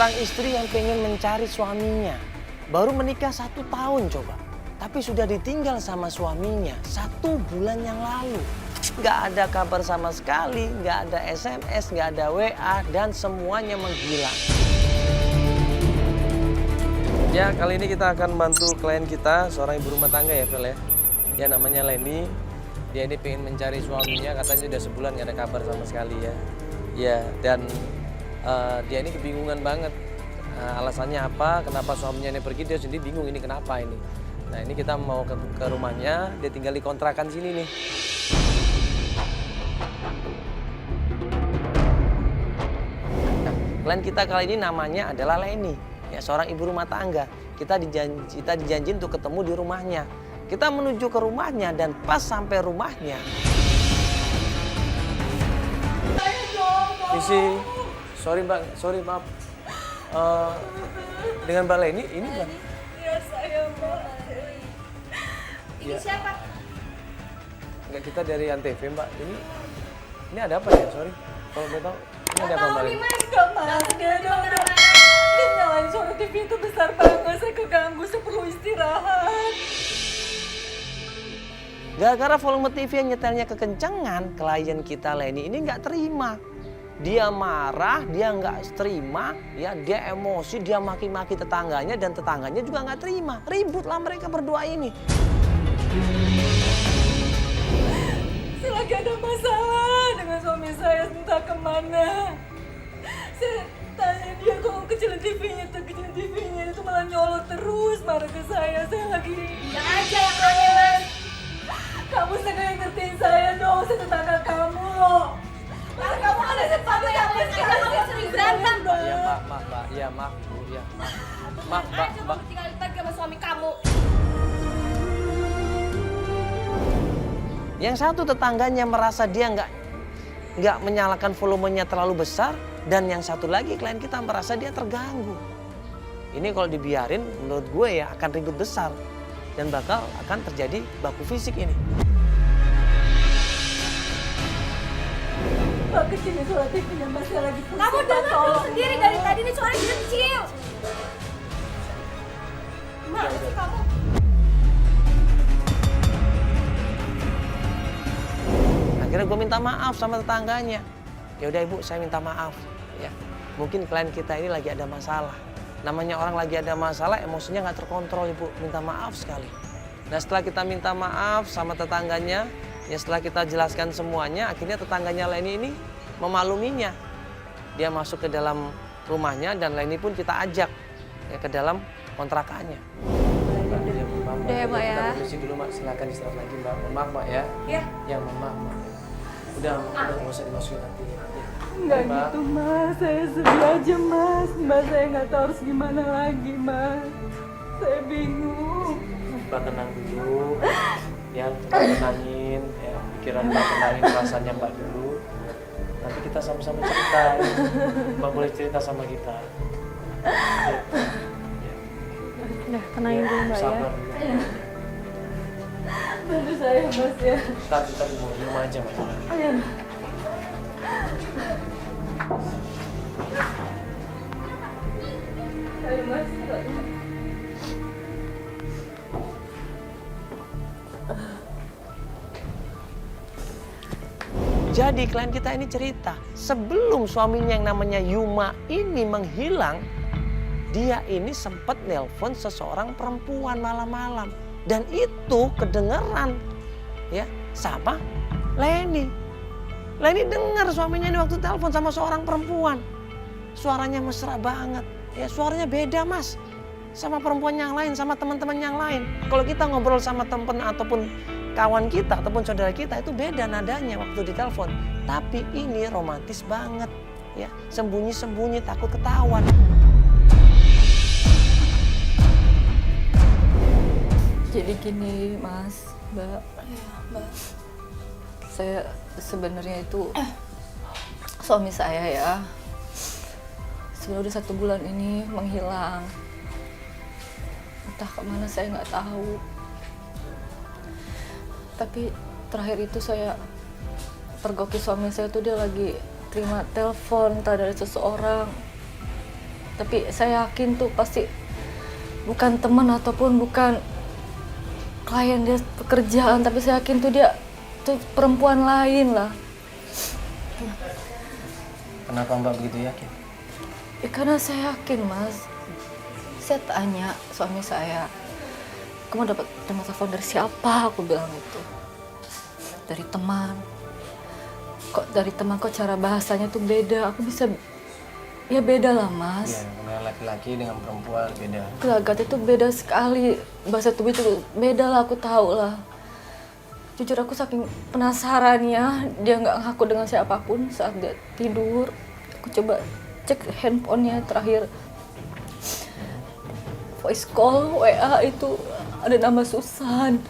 Seorang istri yang pengen mencari suaminya. Baru menikah 1 tahun coba. Tapi sudah ditinggal sama suaminya 1 bulan yang lalu. Gak ada kabar sama sekali, gak ada SMS, gak ada WA, dan semuanya menghilang. Ya, kali ini kita akan bantu klien kita, seorang ibu rumah tangga ya, Vel ya. Ya, namanya Leni. Dia ini pengen mencari suaminya, katanya udah sebulan gak ada kabar sama sekali ya. Ya, dan dia ini kebingungan banget. Alasannya apa, kenapa suaminya ini pergi, dia sendiri bingung ini kenapa ini. Nah, ini kita mau ke rumahnya, dia tinggal di kontrakan sini nih. Nah, klien kita kali ini namanya adalah Leni, ya, seorang ibu rumah tangga. Kita dijanji untuk ketemu di rumahnya. Kita menuju ke rumahnya dan pas sampai rumahnya. Isi, sorry maaf. Dengan Mbak Leni, ini Mbak? Iya, saya Mbak. Ini Ya. siapa? Enggak, kita dari Antv Mbak. Ini ada apa ya? Sorry, kalau boleh tahu. Ini ada apa Mbak Leni? Enggak, Mas. Dia nyalain suara TV itu besar banget. Saya keganggu, saya perlu istirahat. Gara-gara volume TV yang nyetelnya kekencengan, klien kita Leni ini nggak terima. Dia marah, dia nggak terima, ya, dia emosi, dia maki-maki tetangganya dan tetangganya juga nggak terima. Ributlah mereka berdua ini. Saya lagi ada masalah dengan suami saya, entah kemana. Saya tanya dia kok kecilin TV-nya itu malah nyolot terus, marah ke saya. Saya lagi... Yang aja yang aneh, Mas. Kamu sengaja ngertiin saya dong, saya tetangga kamu loh. Mas, kamu ada sesuatu yang Kamu sering berantem. Ya Mbak, ya maaf Bu, ya maaf. Mbak. Coba tinggalin pergi sama suami kamu. Yang satu tetangganya merasa dia nggak menyalakan volumenya terlalu besar, dan yang satu lagi klien kita merasa dia terganggu. Ini kalau dibiarin, menurut gue ya akan ribut besar dan bakal akan terjadi baku fisik ini. Mbak, kecilin suara TV-nya, Mas. Saya lagi pusing. Kamu dengar dulu sendiri dari tadi nih suaranya kecil. Mana sih kamu? Akhirnya gue minta maaf sama tetangganya. Ya udah Ibu, saya minta maaf. Ya, mungkin klien kita ini lagi ada masalah. Namanya orang lagi ada masalah, emosinya nggak terkontrol Ibu. Minta maaf sekali. Nah, setelah kita minta maaf sama tetangganya, ya setelah kita jelaskan semuanya, akhirnya tetangganya Leni ini memakluminya. Dia masuk ke dalam rumahnya dan Leni pun kita ajak ya, ke dalam kontrakannya. Udah ya, Mbak ya. Kita permisi dulu Mbak, silakan istirahat lagi Mbak. Maaf Mbak ya. Iya. Ya maaf Mbak. Udah nggak usah dimasukin nanti. Ya. Enggak Mbak. gitu, Mas. Saya sedih aja, Mas. Mbak, saya nggak tahu harus gimana lagi, Mas. Saya bingung. Mbak tenang dulu. Ya, tenangin. Ya, pikiran Mbak tenangin, perasaannya Mbak dulu. Nanti kita sama-sama cerita. Mbak boleh cerita sama kita. Ya. Udah, tenangin dulu Mbak ya. Sabar dulu. Bantu saya, Mas ya. Kita di rumah aja Mbak. Ayo. Ayo, Mas. Jadi klien kita ini cerita, sebelum suaminya yang namanya Yuma ini menghilang, dia ini sempat nelpon seseorang perempuan malam-malam. Dan itu kedengeran ya sama Leni. Leni dengar suaminya ini waktu telepon sama seorang perempuan. Suaranya mesra banget. Ya, suaranya beda Mas sama perempuan yang lain, sama teman-teman yang lain. Kalau kita ngobrol sama teman ataupun kawan kita ataupun saudara kita itu beda nadanya waktu ditelepon. Tapi ini romantis banget ya, sembunyi-sembunyi takut ketahuan. Jadi gini, Mas, Mbak. Iya, Mbak. Saya sebenarnya itu suami saya ya. Sebenarnya udah 1 bulan ini menghilang. Entah kemana saya nggak tahu. Tapi terakhir itu saya pergoki suami saya tuh dia lagi terima telepon entah dari seseorang. Tapi saya yakin tuh pasti bukan teman ataupun bukan klien dia pekerjaan, tapi saya yakin tuh dia tuh perempuan lain lah. Kenapa Mbak begitu yakin? Ya karena saya yakin, Mas. Saya tanya suami saya, kamu dapat nomor telepon dari siapa? Aku bilang itu. Dari teman. Kok dari teman kok cara bahasanya tuh beda? Aku bisa, ya beda lah, Mas. Iya, karena laki-laki dengan perempuan beda. Gelagat itu beda sekali. Bahasa tubuh itu beda lah, aku tahu lah. Jujur aku saking penasarannya, dia nggak ngaku dengan siapapun saat dia tidur. Aku coba cek handphonenya terakhir. Voice call, WA itu ada nama Susan.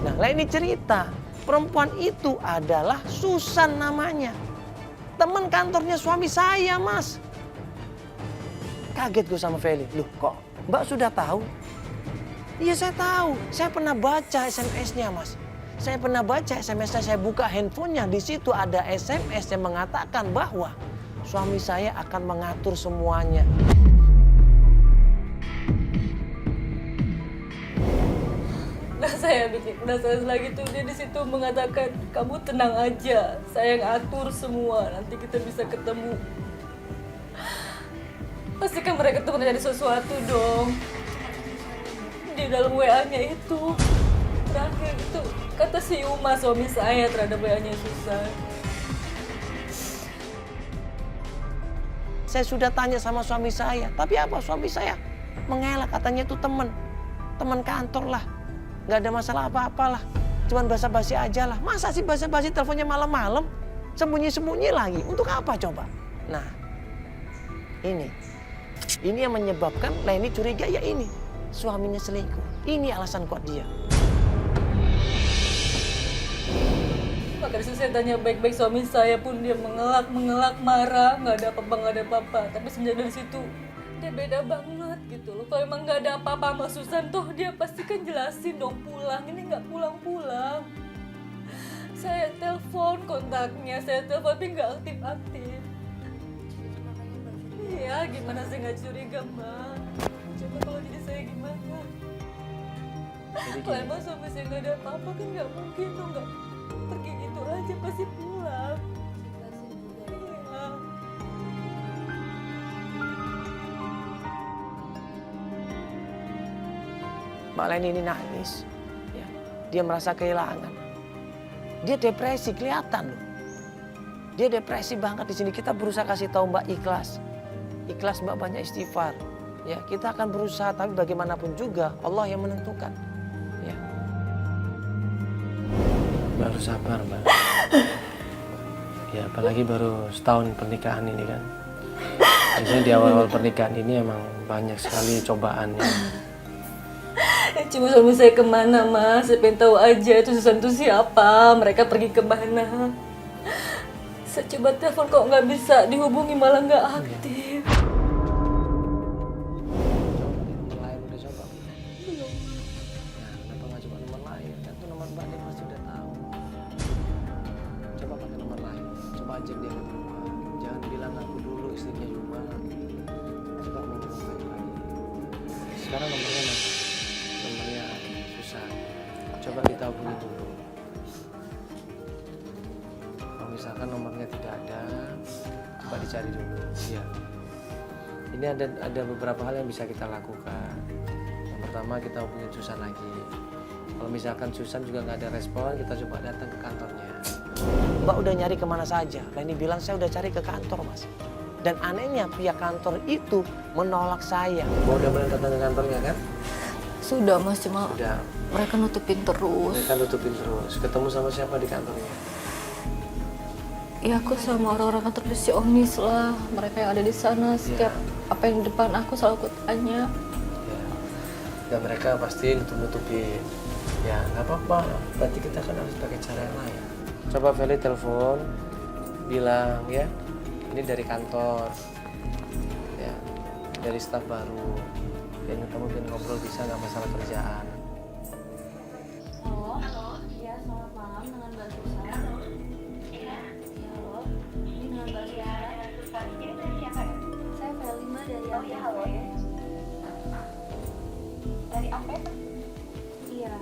Nah, lah ini cerita. Perempuan itu adalah Susan namanya. Teman kantornya suami saya, Mas. Kaget gue sama Feli. Loh, kok Mbak sudah tahu? Iya, saya tahu. Saya pernah baca SMS-nya, Mas. Saya pernah baca SMS-nya, saya buka handphonenya. Di situ ada SMS yang mengatakan bahwa suami saya akan mengatur semuanya. Nah, saya bikin penasaran lagi tuh, dia di situ mengatakan, kamu tenang aja, saya ngatur semua, nanti kita bisa ketemu. Pasti kan mereka tuh terjadi sesuatu dong. Di dalam WA-nya itu, terakhir itu kata si Uma suami saya terhadap WA-nya Susan. Saya sudah tanya sama suami saya, tapi apa suami saya mengelak, katanya itu teman kantor lah. Nggak ada masalah apa-apalah, cuman basa-basi aja lah. Masa sih basa-basi teleponnya malam-malam, sembunyi-sembunyi lagi, untuk apa coba? Nah, ini yang menyebabkan Leni curiga, ya ini suaminya selingkuh. Ini alasan kuat dia. Maka disitu saya tanya baik-baik suami saya pun dia mengelak, marah, nggak ada apa-apa. Tapi semenjak dari situ dia beda banget gitu loh. Kalau emang nggak ada apa-apa sama Susan tuh dia pasti kan jelasin dong pulang. Ini nggak pulang-pulang. Saya telepon kontaknya, tapi nggak aktif-aktif. Iya, gimana saya nggak curiga, Mbak? Coba kalau jadi saya gimana? Kalau emang suami saya nggak ada apa-apa kan nggak mungkin dong nggak pergi gitu aja, pasti pulang. Iya. Mbak Leni ini nangis, ya. Dia merasa kehilangan. Dia depresi, kelihatan loh. Dia depresi banget di sini. Kita berusaha kasih tahu Mbak ikhlas. Ikhlas Mbak, banyak istighfar. Ya, kita akan berusaha, tapi bagaimanapun juga Allah yang menentukan. Ya. Mbak harus sabar, Mbak. Ya, apalagi baru setahun pernikahan ini kan. Biasanya di awal-awal pernikahan ini emang banyak sekali cobaannya. Cuma suami saya kemana, Mas? Saya pengen tahu aja itu Susan itu siapa, mereka pergi kemana. Saya coba telepon kok nggak bisa dihubungi, malah nggak aktif. Nomor lain udah coba? Belum. Nah, kenapa nggak coba nomor lain? Kan tuh nomor Mbak dia pasti udah tahu. Coba pakai nomor lain. Coba ajak dia ke rumah. Jangan bilang aku dulu istrinya Yuma. Coba ngomong baik-baik. Sekarang nomornya mana? Nomornya Susan. Coba kita hubungi dulu. Kalau misalkan nomornya tidak ada, coba dicari dulu. Iya. Ini ada beberapa hal yang bisa kita lakukan. Yang pertama, kita hubungi Susan lagi. Kalau misalkan Susan juga nggak ada respon, kita coba datang ke kantornya. Mbak udah nyari kemana saja. Leni bilang saya udah cari ke kantor, Mas. Dan anehnya pihak kantor itu menolak saya. Mbak udah boleh datang ke kantornya kan? Sudah, Mas, cuma Udah. mereka nutupin terus. Mereka tutupin terus. Ketemu sama siapa di kantornya? Ya aku sama orang-orang kantor si Onis lah, mereka yang ada di sana. Setiap apa yang di depan aku selalu aku tanya. Ya. Dan mereka pasti nutup-nutupin. Ya nggak apa-apa. Berarti kita kan harus pakai cara yang lain. Coba Feli telepon, bilang ya, ini dari kantor, ya, dari staf baru. Dan kamu biar ngobrol bisa, nggak masalah kerjaan. Halo, iya selamat malam dengan Mbak Susan. Iya, halo, ini dengan iya, halo ya. Dari apa? Iya.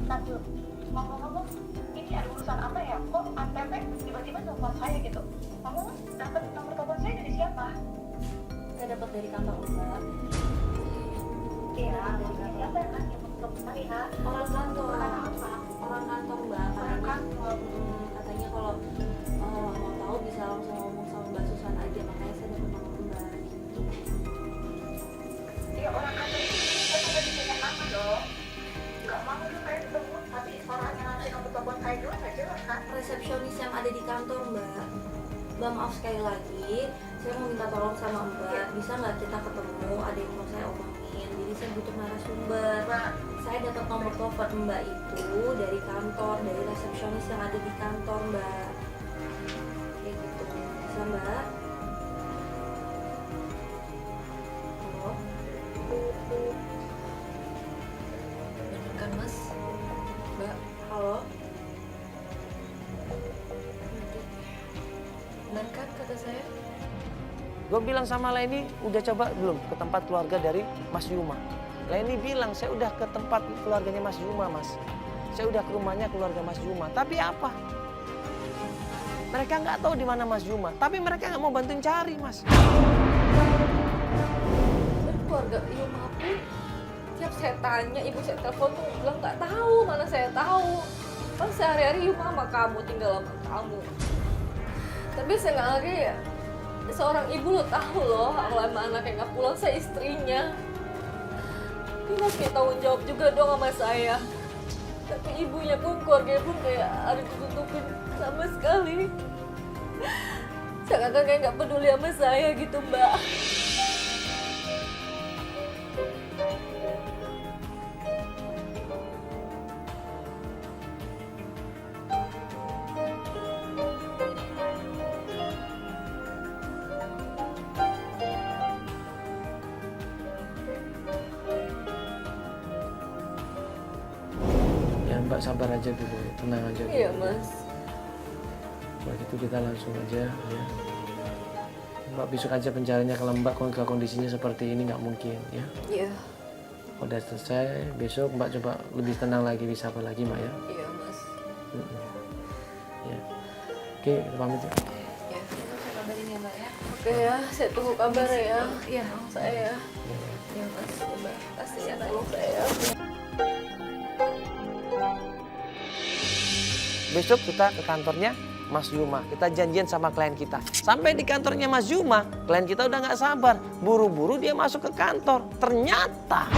Satu. Ngomong-ngomong, ini ada urusan apa ya? Kok ATP tiba-tiba telepon saya gitu? Kamu dapat nomor telepon saya dari siapa? Saya dapat dari kantor Mbak. Iya, dari siapa kan yang telepon saya? Orang kantor. Bukan apa? Orang kantor Mbak. Orang kantor. Katanya kalau mau tahu bisa langsung ngomong sama Mbak Susan aja, makanya saya dapat nomor Mbak. Ya orang kantor itu saya udah ditanya nama dong. Gak mau tuh saya ketemu, tapi orang yang ngasih nomor telepon saya dulu nggak jelas kan? Resepsionis yang ada di kantor Mbak. Mbak maaf sekali lagi, saya mau minta tolong sama Mbak, bisa nggak kita ketemu? Ada yang mau saya omongin, jadi saya butuh narasumber. Mbak, Saya dapat nomor telepon Mbak itu dari kantor, dari resepsionis yang ada di kantor Mbak. Kayak gitu, bisa Mbak? Halo? Bener kan Mas? Mbak, Halo? benar kan kata saya? Gue bilang sama Leni, udah coba belum ke tempat keluarga dari Mas Yuma? Leni bilang, saya udah ke tempat keluarganya Mas Yuma, Mas. Saya udah ke rumahnya keluarga Mas Yuma. Tapi apa? Mereka nggak tahu di mana Mas Yuma. Tapi mereka nggak mau bantuin cari, Mas. Dan keluarga Yuma pun tiap saya tanya, ibu saya telepon tuh bilang nggak tahu, mana saya tahu. Kan sehari-hari Yuma sama kamu, tinggal sama kamu. Tapi saya nggak ngerti ya, seorang ibu lo tahu loh, kalau emang anaknya nggak pulang, saya istrinya. Tapi Mas kayak tanggung jawab juga dong sama saya. Tapi ibunya pun, keluarganya pun kayak harus ditutupin sama sekali. Saya kayak nggak peduli sama saya gitu Mbak. Ya Mbak sabar aja dulu, tenang aja dulu. Iya Mas. Kalau gitu kita langsung aja ya. Mbak besok aja pencariannya, kalau Mbak kalau kondisinya seperti ini nggak mungkin ya. Iya. Udah selesai, besok Mbak coba lebih tenang lagi, bisa apa lagi Mbak ya. Iya Mas. Ya. Oke, kita pamit ya. Ya. Saya kabarin ya Mbak ya. Oke ya, saya tunggu kabar ya. Iya. Saya. Ya Mas, Mbak. Kasih ya tolong saya. Besok kita ke kantornya Mas Yuma. Kita janjian sama klien kita. Sampai di kantornya Mas Yuma, klien kita udah nggak sabar. Buru-buru dia masuk ke kantor. Ternyata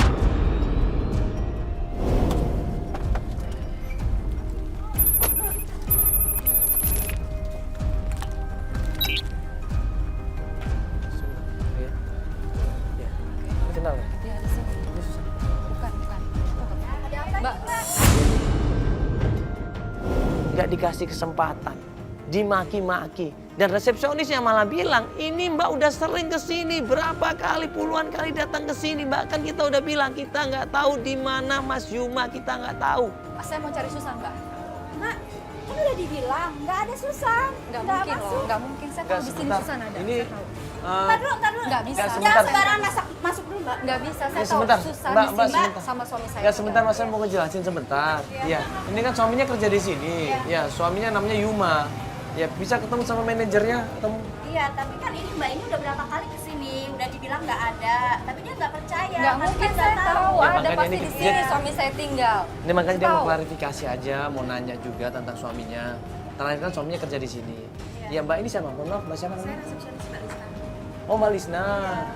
kenal ya? Iya, di sini. Bukan. Mbak, Nggak dikasih kesempatan, dimaki-maki. Dan resepsionisnya malah bilang, ini Mbak udah sering kesini, berapa kali, puluhan kali datang ke sini. Bahkan kita udah bilang, kita nggak tahu di mana Mas Yuma, kita nggak tahu. saya mau cari Susan Mbak. Nak, kan udah dibilang nggak ada Susan. Nggak mungkin masuk. loh, nggak mungkin. Saya tahu di sini Susan ada. Ini saya tahu. Ntar dulu. Nggak bisa. Nggak, Jangan sebentar. sembarangan masuk dulu, Mbak. Nggak bisa, saya Ya, tahu sebentar. Susan Mbak, di Mbak, sini sebentar. sama suami saya. Ya sebentar Mas, saya mau ngejelasin sebentar. Ya, ini kan suaminya kerja di sini. Ya, suaminya namanya Yuma. Ya, bisa ketemu sama manajernya, ketemu. Iya, tapi kan ini Mbak ini udah berapa kali kesini, udah dibilang nggak ada, tapi dia nggak percaya. Nggak Tapi mungkin, kan saya nggak tahu. Ya, Ada makanya pasti ini di dia- sini suami saya tinggal. Ini makanya dia mau Tahu. klarifikasi aja, mau nanya juga tentang suaminya. Terakhir kan suaminya kerja di sini. Ya, Mbak ini siapa? Mohon maaf, Mbak siapa namanya? resepsionis Mbak Lisa. Oh, Mbak Lisna.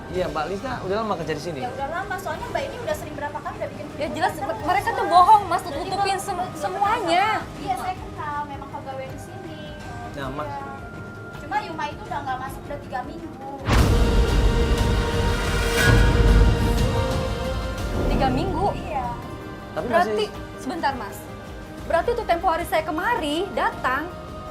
Iya, Mbak Lisna udah lama kerja di sini. Ya udah lama, soalnya Mbak ini udah sering berapa kali udah bikin. Ya jelas mereka tuh bohong, Mas, tutupin semuanya. Iya, saya kenal, memang pegawai di sini. Nah, Mas. Iya. Cuma Yuma itu udah nggak masuk udah 3 minggu. 3 minggu. Iya. Tapi Berarti masih sebentar Mas. Berarti itu tempo hari saya kemari datang.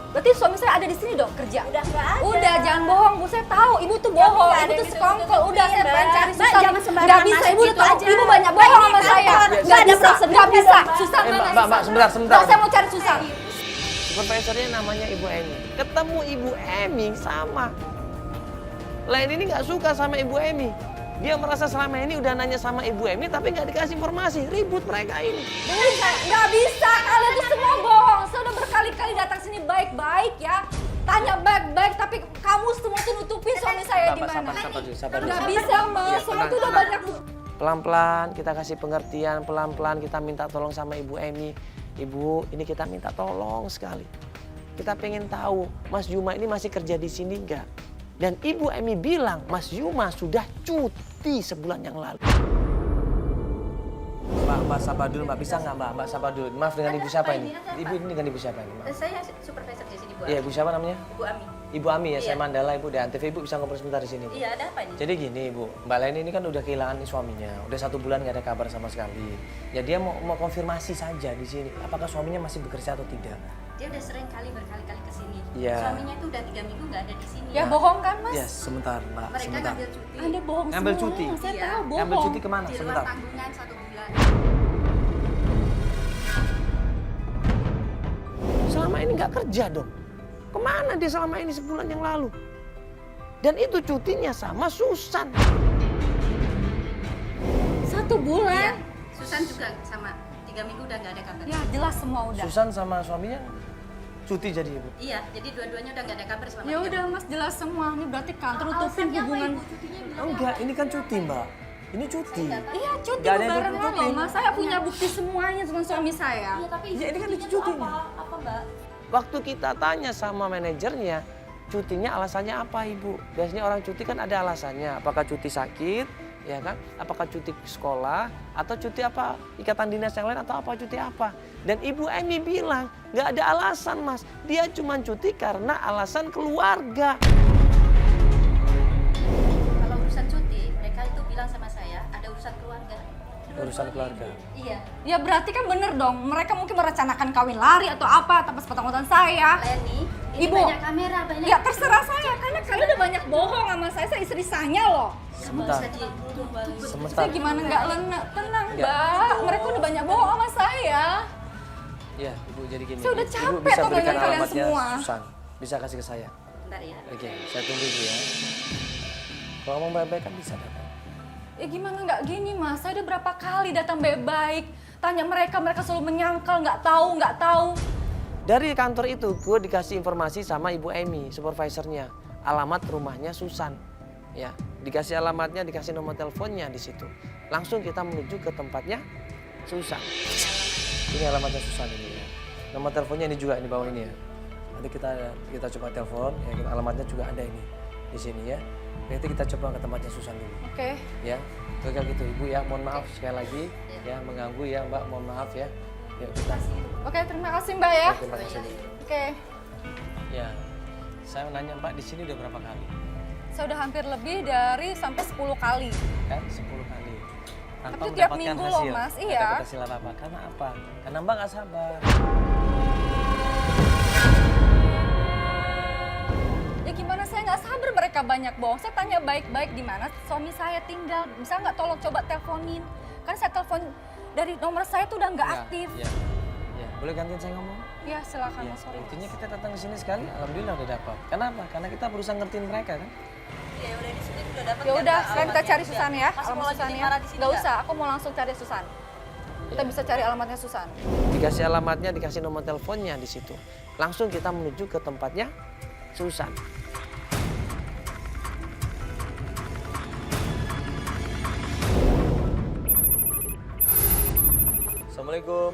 Berarti suami saya ada di sini dong kerja. Udah nggak ada. Udah jangan bohong, Bu. Saya tahu ibu tuh bohong. nggak ada Ibu tuh yang sekongkol. Udah saya Mbak. pengen cari Mbak, Susan. jangan sembarangan Nggak bisa, masuk ibu udah gitu tahu. aja. Ibu banyak Mbak, bohong ini sama saya. kantor. Nggak Nggak ada bisa, prosedur nggak bisa. Mbak. Susan mana Mbak, Susan? sebentar. Nggak, saya mau cari Susan. supervisornya namanya Ibu Emi. Ketemu Ibu Emi sama. Lain ini nggak suka sama Ibu Emi. Dia merasa selama ini udah nanya sama Ibu Emi tapi nggak dikasih informasi. Ribut mereka ini. Nggak bisa, kalian tuh semua bohong. Saya udah berkali-kali datang sini baik-baik ya. Tanya baik-baik, tapi kamu semua tuh nutupin suami saya di mana. Sabar dulu. Nggak bisa, Mas. Soalnya tuh udah banyak. Pelan-pelan kita kasih pengertian, pelan-pelan kita minta tolong sama Ibu Emi. Ibu, ini kita minta tolong sekali. Kita pengen tahu Mas Yuma ini masih kerja di sini nggak? Dan Ibu Emi bilang Mas Yuma sudah cuti sebulan yang lalu. Mbak sabar dulu, Mbak bisa nggak Mbak? Mbak sabar dulu. Maaf dengan Ibu siapa ini? Ibu ini dengan Ibu siapa ini? Maaf. Saya supervisor di sini, Bu. Iya, Ibu siapa namanya? Bu Ami. Ibu Ami ya, saya Mandala Ibu dari Antv. Ibu bisa ngobrol sebentar di sini. Bu. Iya, ada apa ini? Jadi gini Ibu, Mbak Leni ini kan udah kehilangan suaminya, udah 1 bulan nggak ada kabar sama sekali. Ya dia mau konfirmasi saja di sini, apakah suaminya masih bekerja atau tidak? Dia udah berkali-kali ke sini. Iya. Suaminya itu udah 3 minggu nggak ada di sini. Ya bohong kan, Mas? Ya sebentar Mbak, Mereka sebentar. ngambil cuti Anda bohong Ngambil semua. cuti? Saya Iya. tahu bohong. Ngambil cuti kemana? di luar Sebentar. tanggungan 1 bulan. Selama ini nggak kerja dong. Kemana dia selama ini sebulan yang lalu? Dan itu cutinya sama Susan. 1 bulan? Iya. Susan juga sama 3 minggu udah nggak ada kabar. Ya jelas semua udah. Susan sama suaminya cuti jadi Ibu. Iya, jadi dua-duanya udah nggak ada kabar selama Ya 3 udah minggu. Mas, jelas semua. Ini berarti kantor tutupin hubungan. Enggak, ini kan cuti Mbak. Ini cuti. Iya cuti Nggak ada yang barengan tutupin. loh Mas. Saya punya bukti semuanya dengan suami saya. Iya, tapi Ya, ini kan cutinya cuti tuh nih. apa, Mbak? Waktu kita tanya sama manajernya, cutinya alasannya apa Ibu? Biasanya orang cuti kan ada alasannya. Apakah cuti sakit, ya kan? Apakah cuti sekolah, atau cuti apa? Ikatan dinas yang lain, atau apa cuti apa? Dan Ibu Emi bilang, nggak ada alasan Mas. Dia cuma cuti karena alasan keluarga. Kalau urusan cuti, mereka itu bilang sama saya ada urusan keluarga. Urusan keluarga. Iya. Ya berarti kan bener dong. Mereka mungkin merencanakan kawin lari atau apa tanpa sepotong-potongan saya. Leni, ini Ibu. banyak kamera, banyak. Ya terserah saya, karena kalian udah banyak bohong sama saya istri sahnya loh. Sebentar. Bisa ditumbali. Sebentar. Saya gimana nggak lena, tenang Ya. Mbak. Mereka udah banyak bohong sama saya. Ya, Ibu jadi gini. Saya udah Ibu capek bisa tuh berikan dengan kalian alamatnya semua. Susan. Bisa kasih ke saya. Bentar ya. Oke, saya tunggu Ibu ya. Kalau mau baik-baik kan bisa dapat. Ya gimana nggak gini Mas, saya udah berapa kali datang baik-baik. Tanya mereka selalu menyangkal, nggak tahu. Dari kantor itu gue dikasih informasi sama Ibu Emi, supervisornya. Alamat rumahnya Susan. Ya, dikasih alamatnya, dikasih nomor teleponnya di situ. Langsung kita menuju ke tempatnya Susan. Ini alamatnya Susan ini ya. Nomor teleponnya ini juga, ini bawah ini ya. Nanti kita coba telepon, ya, alamatnya juga ada ini di sini ya. Nanti kita coba ke tempatnya Susan dulu. Oke. Ya, kayak gitu Ibu ya. Mohon maaf sekali lagi ya mengganggu ya Mbak. Mohon maaf ya. Yuk kita. Oke, terima kasih Mbak ya. Terima kasih. Oke. Ya, saya nanya Mbak di sini udah berapa kali? Saya udah hampir lebih dari sampai 10 kali. Kan 10 kali. Tanpa Tapi tiap mendapatkan minggu hasil. loh, Mas. Nggak Iya. dapat hasil apa-apa. Karena apa? Karena Mbak nggak sabar. Ya gimana saya nggak sabar mereka banyak bohong. Saya tanya baik-baik di mana suami saya tinggal. Bisa nggak tolong coba teleponin. Kan saya telepon dari nomor saya tuh udah nggak Ya, aktif. Ya. Ya, boleh gantian saya ngomong? Ya silakan Ya, Mas, sorry. intinya kita datang ke sini sekali, alhamdulillah udah dapat. Kenapa? Karena kita berusaha ngertiin mereka kan. Ya udah di sini udah dapat. Ya udah, sekarang kita cari Susan ya. Mas mau Alamat lanjutin Susan ya. marah di sini Nggak nggak? usah, aku mau langsung cari Susan. Kita bisa cari alamatnya Susan. Dikasih alamatnya, dikasih nomor teleponnya di situ. Langsung kita menuju ke tempatnya Susan. Assalamualaikum.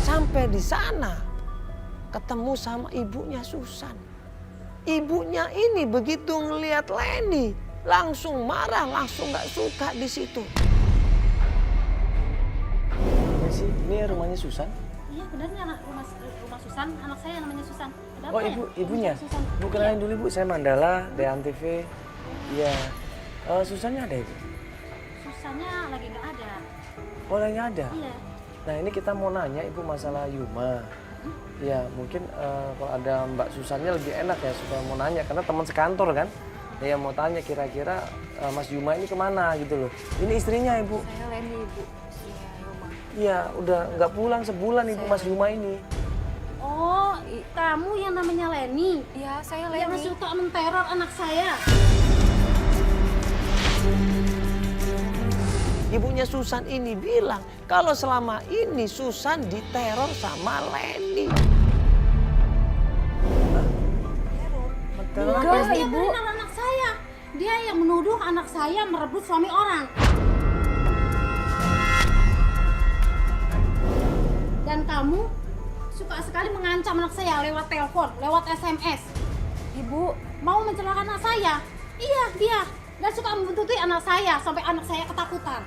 Sampai di sana ketemu sama ibunya Susan. Ibunya ini begitu ngelihat Leni langsung marah, langsung nggak suka di situ. Ini sih, ini rumahnya Susan. Iya benar nih rumah Susan, anak saya namanya Susan. Ada Oh apa ya? ibunya. Susan. Bu kenalin dulu Bu, saya Mandala dari Antv. Iya. Susannya ada Ibu? Susannya lagi nggak ada. Oh lagi nggak ada. Iya. Nah ini kita mau nanya Ibu masalah Yuma. Ya mungkin kalau ada Mbak Susannya lebih enak ya supaya mau nanya karena teman sekantor kan. Ya mau tanya kira-kira Mas Yuma ini kemana gitu loh. Ini istrinya Ibu. Saya Leni, Ibu. Iya, rumah. Iya udah nggak pulang sebulan Ibu Mas Yuma ini. Oh, kamu yang namanya Leni. Iya, saya Yang Leni. suka menteror anak saya. Ibunya Susan ini bilang kalau selama ini Susan diteror sama Leni. Dia benar anak saya. Dia yang menuduh anak saya merebut suami orang. Dan kamu suka sekali mengancam anak saya lewat telepon, lewat SMS. Ibu mau mencelakakan anak saya. Iya, dia. Dan suka membuntuti anak saya sampai anak saya ketakutan.